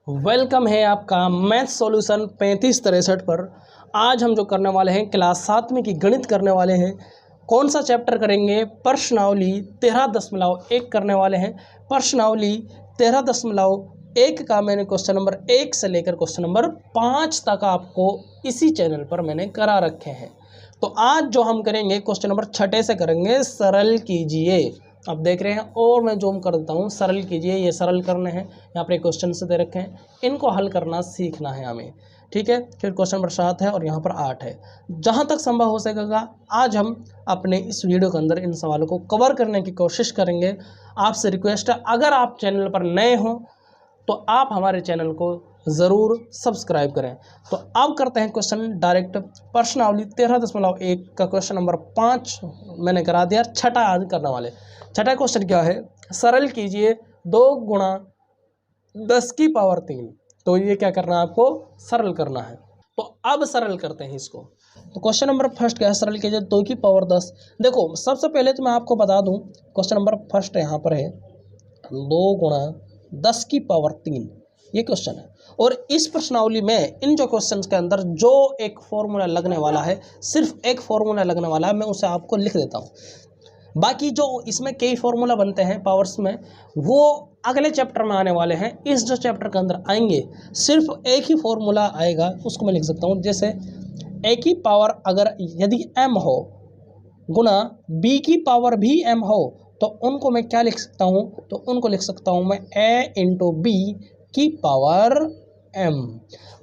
Welcome है आपका math solution 3563 पर। आज हम जो करने वाले हैं क्लास 7वीं की गणित करने वाले हैं। कौन सा चैप्टर करेंगे? प्रश्नावली 13.1 करने वाले हैं। प्रश्नावली 13.1 का मैंने क्वेश्चन नंबर 1 से लेकर क्वेश्चन नंबर 5 तक आपको इसी चैनल पर मैंने करा रखे हैं। तो आज जो हम करेंगे क्वेश्चन नंबर 6 से करेंगे, सरल कीजिए। अब देख रहे हैं और मैं जूम कर देता हूँ, सरल कीजिए। ये सरल करने हैं, यहाँ पर क्वेश्चन से दे रखे हैं, इनको हल करना सीखना है हमें, ठीक है। फिर क्वेश्चन नंबर 7 है और यहाँ पर 8 है। जहाँ तक संभव हो सकेगा आज हम अपने इस वीडियो के अंदर इन सवालों को कवर करने की कोशिश करेंगे। आपसे रिक्वेस्ट है, अगर आप चैनल पर नए हों तो आप हमारे चैनल को ज़रूर सब्सक्राइब करें। तो अब करते हैं क्वेश्चन डायरेक्ट। प्रश्नावली 13.1 का क्वेश्चन नंबर 5 मैंने करा दिया। छठा आज करने वाले। छठा क्वेश्चन क्या है? सरल कीजिए 2 गुणा 10 की पावर 3। तो ये क्या करना है आपको? सरल करना है। तो अब सरल करते हैं इसको। तो क्वेश्चन नंबर फर्स्ट क्या है? सरल कीजिए 2 की पावर 10। देखो सबसे पहले तो मैं आपको बता दूं, क्वेश्चन नंबर फर्स्ट यहाँ पर है 2 गुणा 10 की पावर 3, ये क्वेश्चन है। और इस प्रश्नावली में इन जो क्वेश्चंस के अंदर जो एक फॉर्मूला लगने वाला है, सिर्फ एक फॉर्मूला लगने वाला है, मैं उसे आपको लिख देता हूँ। बाकी जो इसमें कई फॉर्मूला बनते हैं पावर्स में, वो अगले चैप्टर में आने वाले हैं। इस जो चैप्टर के अंदर आएंगे सिर्फ एक ही फॉर्मूला आएगा, उसको मैं लिख सकता हूँ। जैसे ए की पावर अगर यदि m हो गुना b की पावर भी m हो, तो उनको मैं क्या लिख सकता हूँ? तो उनको लिख सकता हूँ मैं a इंटू बी की पावर m।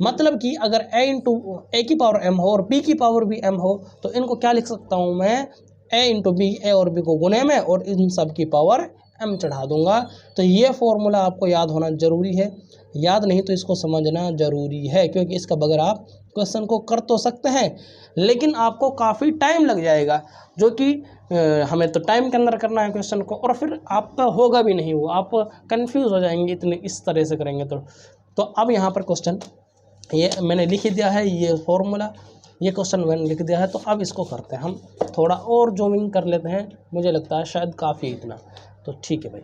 मतलब कि अगर a की पावर m हो और b की पावर भी m हो, तो इनको क्या लिख सकता हूँ मैं? a इंटू बी, ए और बी को गुने में और इन सब की पावर m चढ़ा दूंगा। तो ये फॉर्मूला आपको याद होना जरूरी है। याद नहीं तो इसको समझना जरूरी है, क्योंकि इसका बगैर आप क्वेश्चन को कर तो सकते हैं लेकिन आपको काफ़ी टाइम लग जाएगा, जो कि हमें तो टाइम के अंदर करना है क्वेश्चन को, और फिर आपका होगा भी नहीं, वो आप कंफ्यूज हो जाएंगे इतने इस तरह से करेंगे तो अब यहाँ पर क्वेश्चन ये मैंने लिख दिया है, ये फॉर्मूला, ये क्वेश्चन मैंने लिख दिया है। तो अब इसको करते हैं हम, थोड़ा और जूमिंग कर लेते हैं, मुझे लगता है शायद काफ़ी इतना, तो ठीक है भाई।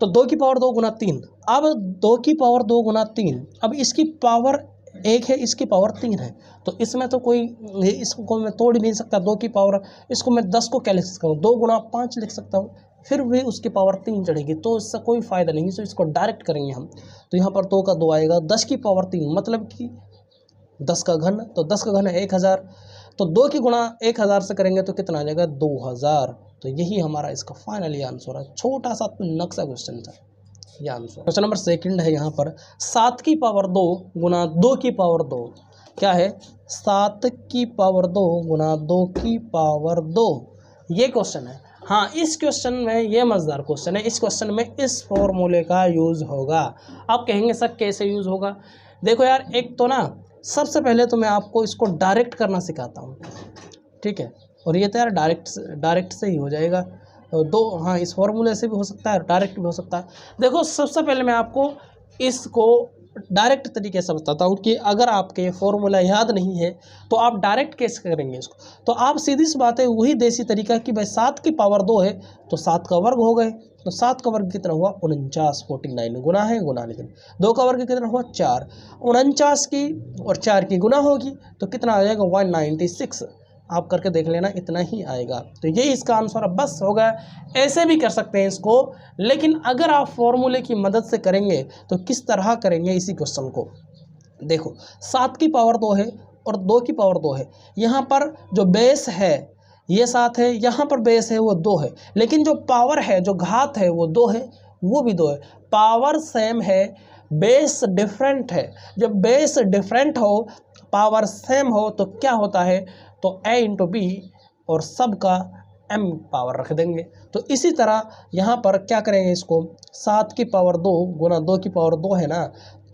तो 2 की पावर 2 गुना 3। अब 2 की पावर 2 गुना 3, अब इसकी पावर 1 है, इसकी पावर 3 है, तो इसमें तो कोई इसको मैं तोड़ ही नहीं सकता। 2 की पावर, इसको मैं 10 को क्या लिख सकता हूँ? 2 गुना 5 लिख सकता हूँ, फिर भी उसकी पावर 3 चढ़ेगी, तो इससे कोई फ़ायदा नहीं। तो इसको डायरेक्ट करेंगे हम। तो यहाँ पर 2 का 2 आएगा, 10 की पावर 3 मतलब कि 10 का घन, तो 10 का घन है 1000। तो 2 की गुणा 1000 से करेंगे तो कितना आ जाएगा? 2000। तो यही हमारा इसका फाइनली आंसर है। छोटा सा नक्शा क्वेश्चन था ये आंसर। क्वेश्चन नंबर सेकंड है यहाँ पर 7 की पावर 2 गुना 2 की पावर 2। क्या है? 7 की पावर 2 गुना 2 की पावर 2, ये क्वेश्चन है। हाँ, इस क्वेश्चन में ये मज़ेदार क्वेश्चन है। इस क्वेश्चन में इस फॉर्मूले का यूज़ होगा। आप कहेंगे सर कैसे यूज़ होगा? देखो यार, एक तो ना सबसे पहले तो मैं आपको इसको डायरेक्ट करना सिखाता हूँ, ठीक है। और ये तो यार डायरेक्ट से ही हो जाएगा। दो, हाँ, इस फॉर्मूले से भी हो सकता है, डायरेक्ट भी हो सकता है। देखो सबसे पहले मैं आपको इसको डायरेक्ट तरीके से बताता हूँ कि अगर आपके फॉर्मूला याद नहीं है तो आप डायरेक्ट कैसे करेंगे इसको। तो आप सीधी सी बात है, वही देसी तरीका कि भाई 7 की पावर 2 है तो 7 का वर्ग हो गए, तो 7 का वर्ग कितना हुआ? 49, 49 गुना है गुना, लेकिन 2 का वर्ग कितना हुआ? 4। 49 की और 4 की गुना होगी तो कितना आ जाएगा? 196। आप करके देख लेना, इतना ही आएगा। तो ये इसका आंसर बस हो गया। ऐसे भी कर सकते हैं इसको, लेकिन अगर आप फॉर्मूले की मदद से करेंगे तो किस तरह करेंगे इसी क्वेश्चन को। देखो 7 की पावर 2 है और 2 की पावर 2 है। यहाँ पर जो बेस है ये 7 है, यहाँ पर बेस है वो 2 है, लेकिन जो पावर है, जो घात है वो 2 है, वो भी 2 है। पावर सेम है, बेस डिफरेंट है। जब बेस डिफरेंट हो, पावर सेम हो, तो क्या होता है? तो a इंटू बी और सब का m पावर रख देंगे। तो इसी तरह यहाँ पर क्या करेंगे? इसको 7 की पावर 2 गुना 2 की पावर 2 है ना,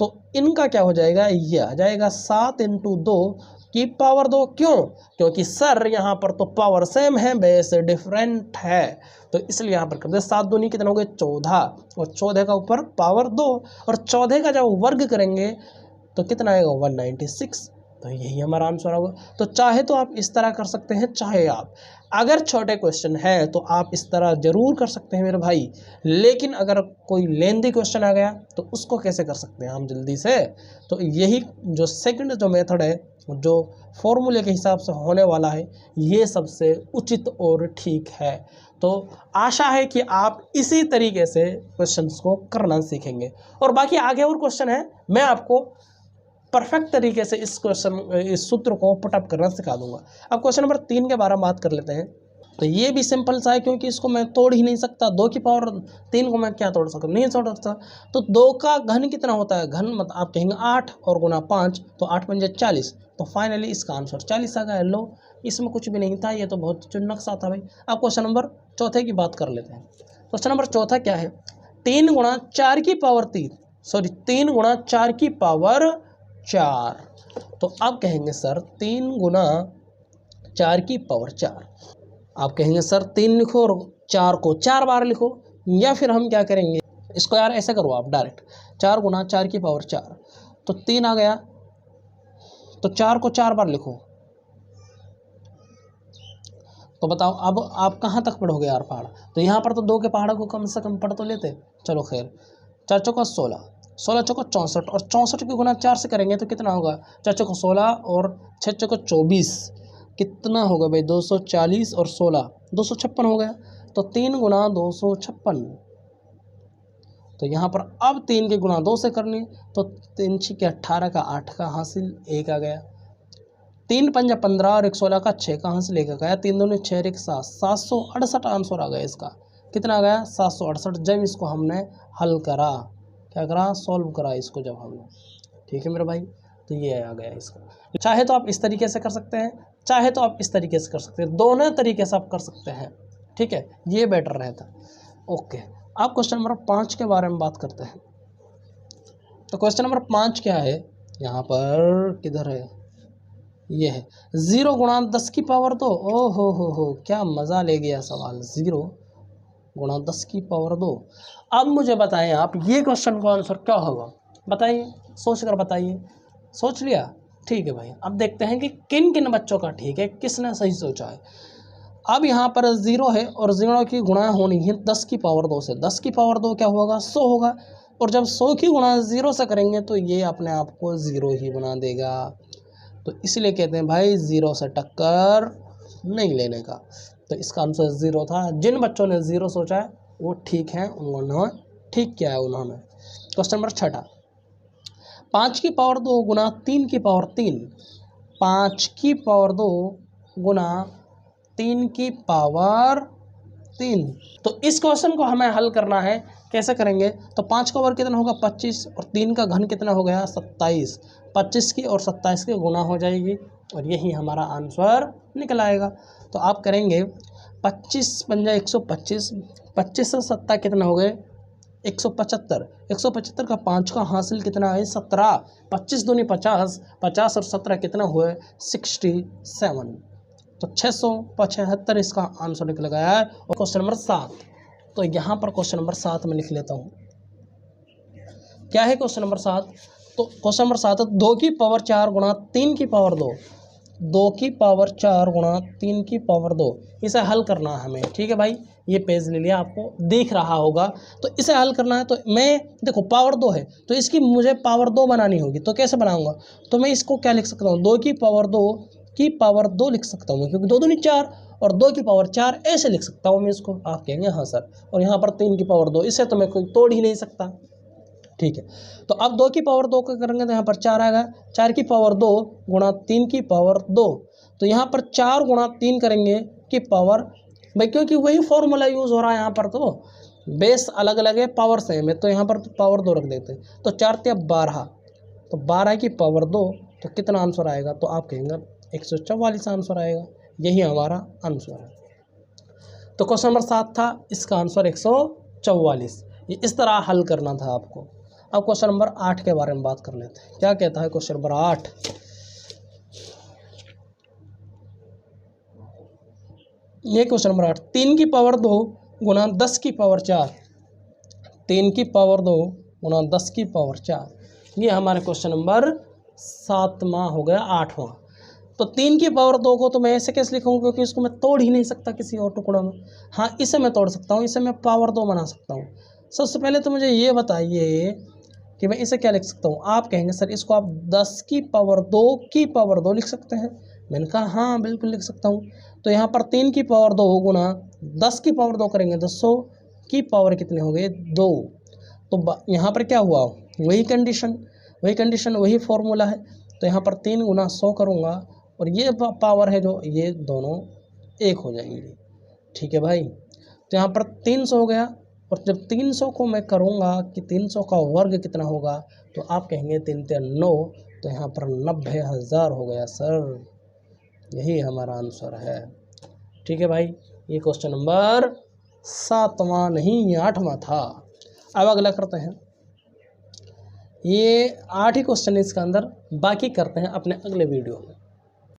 तो इनका क्या हो जाएगा? ये आ जाएगा 7 इंटू 2 की पावर 2। क्यों? क्योंकि सर यहाँ पर तो पावर सेम है, बेस डिफरेंट है, तो इसलिए यहाँ पर कर दे। 7 दूनी कितना हो गए? 14, और 14 का ऊपर पावर 2, और 14 का जब वर्ग करेंगे तो कितना आएगा? 196। तो यही हमारा आंसर होगा। तो चाहे तो आप इस तरह कर सकते हैं, चाहे आप अगर छोटे क्वेश्चन है तो आप इस तरह ज़रूर कर सकते हैं मेरे भाई। लेकिन अगर कोई लेंदी क्वेश्चन आ गया तो उसको कैसे कर सकते हैं हम जल्दी से। तो यही जो सेकंड जो मेथड है, जो फॉर्मूले के हिसाब से होने वाला है, ये सबसे उचित और ठीक है। तो आशा है कि आप इसी तरीके से क्वेश्चंस को करना सीखेंगे। और बाकी आगे और क्वेश्चन है, मैं आपको परफेक्ट तरीके से इस सूत्र को पुटअप करना सिखा दूंगा। अब क्वेश्चन नंबर 3 के बारे में बात कर लेते हैं। तो ये भी सिंपल सा है, क्योंकि इसको मैं तोड़ ही नहीं सकता। 2 की पावर 3 को मैं क्या तोड़ सकता, नहीं तोड़ सकता। तो 2 का घन कितना होता है, घन मतलब आप कहेंगे 8 और गुना 5, तो 8 पंजे 40। तो फाइनली इसका आंसर 40 आ गया। लो, इसमें कुछ भी नहीं था, ये तो बहुत चुनक्सा था भाई। अब क्वेश्चन नंबर 4 की बात कर लेते हैं। क्वेश्चन नंबर 4 क्या है, 3 गुणा 4 की पावर 3, सॉरी 3 गुणा 4 की पावर 4। तो अब कहेंगे सर 3 गुना 4 की पावर 4। आप कहेंगे सर 3 लिखो और 4 को 4 बार लिखो, या फिर हम क्या करेंगे इसको, यार ऐसे करो आप डायरेक्ट 4 गुना 4 की पावर 4, तो 3 आ गया, तो 4 को 4 बार लिखो। तो बताओ अब आप कहाँ तक पढ़ोगे यार पहाड़। तो यहाँ पर तो 2 के पहाड़ को कम से कम पढ़ तो लेते। चलो खैर, 4 चौका 16, 16 चौका 64, और 64 की गुना 4 से करेंगे तो कितना होगा, 4 चौका 16 और 6 चौका 24, कितना होगा भाई 240 और 16 256 हो गया। तो 3 गुना 256। तो यहाँ पर अब 3 के गुना 2 से करनी, तो 3 के 18 का 8 का हासिल 1 आ गया। 3 पंजा 15 और 1 16 का 6 कहाँ से लेकर गया, 3 दूनी 6 1 7, 768 आंसर आ गया इसका। कितना आ गया 768, जब इसको हमने हल करा, क्या करा, सॉल्व करा इसको जब हमने। ठीक है मेरे भाई, तो ये आ गया इसका। चाहे तो आप इस तरीके से कर सकते हैं, चाहे तो आप इस तरीके से कर सकते हैं, दोनों तरीके से आप कर सकते हैं। ठीक है, ये बेटर रहता। ओके, आप क्वेश्चन नंबर 5 के बारे में बात करते हैं। तो क्वेश्चन नंबर 5 क्या है, यहाँ पर किधर है, ये है 0 गुणा 10 की पावर 2। ओ हो, क्या मज़ा ले गया सवाल, 0 गुणा 10 की पावर 2। अब मुझे बताएं आप, ये क्वेश्चन का आंसर क्या होगा, बताइए, सोच कर बताइए। सोच लिया, ठीक है भाई। अब देखते हैं कि किन किन बच्चों का ठीक है, किसने सही सोचा है। अब यहाँ पर 0 है और 0 की गुणा होनी है 10 की पावर 2 से। 10 की पावर 2 क्या होगा, 100 होगा, और जब 100 की गुणा 0 से करेंगे तो ये अपने आप को 0 ही बना देगा। तो इसलिए कहते हैं भाई 0 से टक्कर नहीं लेने का। तो इसका आंसर 0 था। जिन बच्चों ने 0 सोचा है वो ठीक है, उन्होंने ठीक किया है उन्होंने। क्वेश्चन नंबर 6, 5 की पावर 2 गुना 3 की पावर 3। 5 की पावर 2 गुना 3 की पावर 3। तो इस क्वेश्चन को हमें हल करना है, कैसे करेंगे। तो 5 का वर्ग कितना होगा 25, और 3 का घन कितना हो गया 27। 25 की और 27 की गुना हो जाएगी, और यही हमारा आंसर निकल आएगा। तो आप करेंगे 25 पंजा 125, 25 से 7 कितना हो गए 175। 175 का 5 का हासिल कितना है 17। 25 दूनी 50, 50 और 17 कितना हुए 67। तो 675 इसका आंसर निकल गया है। और क्वेश्चन नंबर 7, तो यहाँ पर क्वेश्चन नंबर 7 में लिख लेता हूँ, क्या है क्वेश्चन नंबर 7। तो क्वेश्चन नंबर 7 है 2 की पावर 4 गुणा 3 की पावर 2। 2 की पावर 4 गुणा 3 की पावर 2, इसे हल करना है हमें। ठीक है भाई, ये पेज ले लिया, आपको दिख रहा होगा। तो इसे हल करना है, तो मैं देखो पावर 2 है तो इसकी मुझे पावर 2 बनानी होगी। तो कैसे बनाऊंगा, तो मैं इसको क्या लिख सकता हूँ, 2 की पावर 2 की पावर 2 लिख सकता हूँ, क्योंकि 2 दूनी 4 और 2 की पावर 4 ऐसे लिख सकता हूँ मैं इसको। आप कहेंगे हाँ सर, और यहाँ पर 3 की पावर 2, इसे तो मैं कोई तोड़ ही नहीं सकता। ठीक है, तो अब 2 की पावर 2 का करेंगे तो यहाँ पर 4 आएगा। 4 की पावर 2 गुणा 3 की पावर 2, तो यहाँ पर 4 गुणा 3 करेंगे की पावर, भाई क्योंकि वही फॉर्मूला यूज़ हो रहा है यहाँ पर, तो बेस अलग अलग है, पावर सेम है, तो यहाँ पर पावर 2 रख देते हैं। तो 4 × 12, तो 12 की पावर 2, तो कितना आंसर आएगा, तो आप कहेंगे 144 आंसर आएगा। यही हमारा आंसर है। तो क्वेश्चन नंबर 7 था, इसका आंसर 144। ये इस तरह हल करना था आपको। अब क्वेश्चन नंबर 8 के बारे में बात कर लेते हैं। क्या कहता है क्वेश्चन नंबर 8, ये क्वेश्चन नंबर 8, 3 की पावर 2 गुणा 10 की पावर 4। 3 की पावर 2 गुणा 10 की पावर 4, ये हमारे क्वेश्चन नंबर सातवां हो गया 8वां। तो 3 की पावर 2 को तो मैं ऐसे कैसे लिखूँगा, क्योंकि इसको मैं तोड़ ही नहीं सकता किसी और टुकड़ों में। हाँ, इसे मैं तोड़ सकता हूँ, इसे मैं पावर 2 बना सकता हूँ। सबसे पहले तो मुझे ये बताइए कि मैं इसे क्या लिख सकता हूँ। आप कहेंगे सर इसको आप 10 की पावर 2 की पावर 2 लिख सकते हैं। मैंने कहा हाँ बिल्कुल लिख सकता हूँ। तो यहाँ पर 3 की पावर 2 गुना 10 की पावर 2 करेंगे तो 100 की पावर कितने हो गए 2। तो यहाँ पर क्या हुआ, वही कंडीशन वही फॉर्मूला है। तो यहाँ पर 3 गुना 100 करूँगा और ये पावर है जो, ये दोनों एक हो जाएंगे। ठीक है भाई, तो यहाँ पर 300 हो गया। और जब 300 को मैं करूँगा कि 300 का वर्ग कितना होगा, तो आप कहेंगे 3 3 9, तो यहाँ पर 90,000 हो गया सर। यही हमारा आंसर है। ठीक है भाई, ये क्वेश्चन नंबर 7वां नहीं 8वां था। अब अगला करते हैं, ये 8 ही क्वेश्चन है इसका अंदर, बाकी करते हैं अपने अगले वीडियो में।